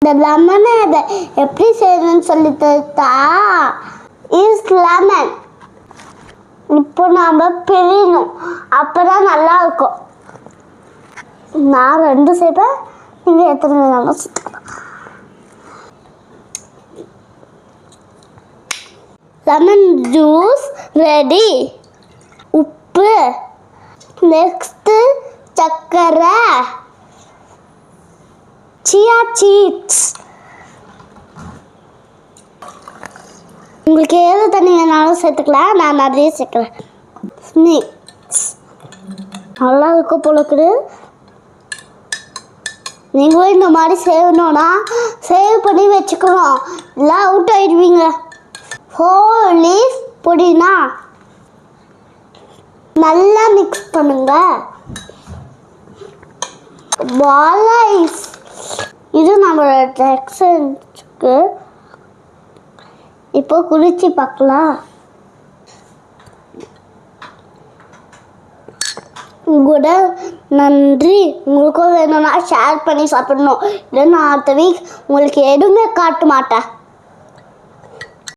இந்த லெமனை எப்படி செய்யணும்னு சொல்லி தருத்தா இஸ் லெமன். இப்போ நாம் பிழியணும், அப்போ தான் நல்லா இருக்கும். நான் 2 செய்வேன், நீங்கள் எத்தனை வேணாலும் சுத்தலாம். Lemon juice ready. உப்பு, நெக்ஸ்ட்டு சர்க்கரை, சியா சீட்ஸ். உங்களுக்கு ஏது தண்ணி வேணாலும் சேர்த்துக்கலாம், நான் நிறைய சேர்க்குறேன். ஸ்னேக்ஸ் நல்லா இருக்கும் போலக்குது. நீங்களும் இந்த மாதிரி செய்யணும்னா சேவ் பண்ணி வச்சுக்கணும், இல்லை அவுட் ஆயிடுவீங்க. ஹோலி புதினா நல்லா மிக்ஸ் பண்ணுங்க. பாலைஸ் இது நம்மளோட டெக்ஸ்டருக்கு. இப்போ குளிச்சு பார்க்கலாம். கூட நன்றி. உங்களுக்கும் வேணும்னா ஷேர் பண்ணி சாப்பிடணும். இல்லைன்னா அடுத்த வீக் உங்களுக்கு எதுவுமே காட்ட மாட்டேன்.